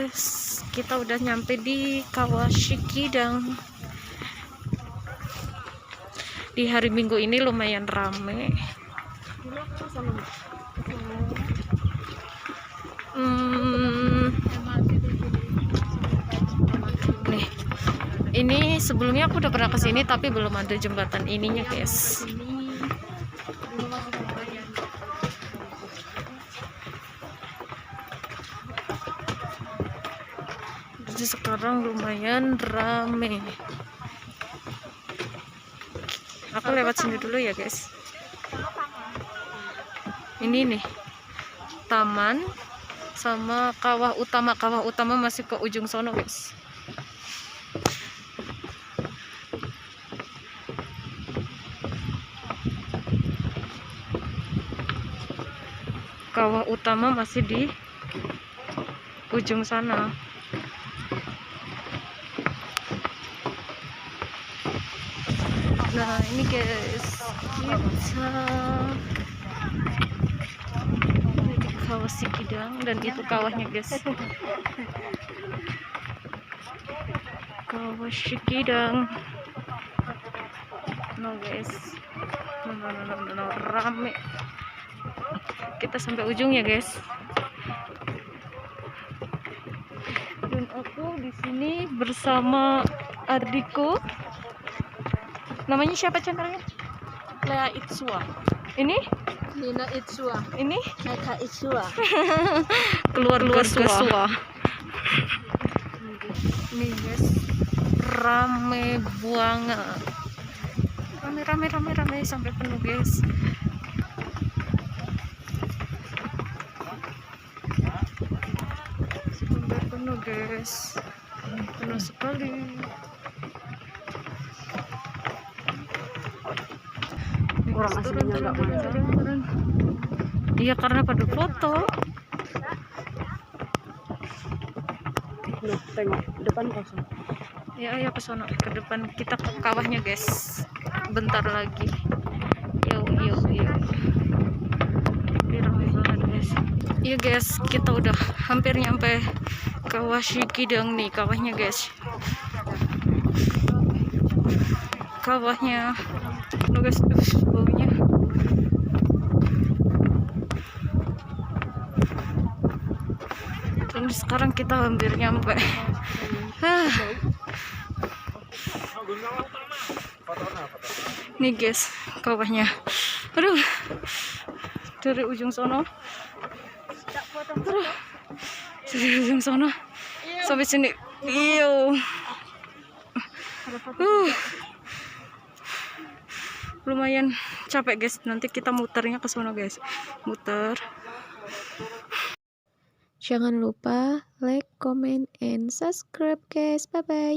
guys, kita udah nyampe di Kawah Sikidang. Di hari Minggu ini lumayan rame. Nih, ini sebelumnya aku udah pernah kesini tapi belum ada jembatan ininya guys. Jadi sekarang lumayan rame. Aku lewat sini dulu ya guys. Ini nih taman sama kawah utama. Kawah utama masih ke ujung sono guys. Kawah utama masih di ujung sana. Nah ini guys, kita di Kawah Sikidang dan itu kawahnya guys. Kawah Sikidang. No guys, no, rame. Kita sampai ujung ya guys. Dan aku di sini bersama adikku. Namanya siapa channelnya? Lea Itsua. Ini? Nina Itsua. Ini? Eka Itsua. Keluar Sua. Nih guys, rame banget. Rame sampai penuh guys. Sampai penuh guys. Penuh sekali. Orang aslinya nggak turun. Iya karena pada foto. Loh, tengok depan kosong. Ya ayo ke sono, ke depan kita ke kawahnya guys. Bentar lagi. Yo. Ini ramai banget guys. Iya guys, kita udah hampir nyampe Kawah Sikidang nih, kawahnya guys. Kawahnya. Loh guys, baunya. Dan sekarang kita hampir nyampe. Nih guys, kawahnya. Aduh. Dari ujung sono. Dari ujung sono sampai sini. Lumayan capek guys. Nanti kita muternya ke sono guys. Muter. Jangan lupa like, comment, and subscribe guys. Bye bye.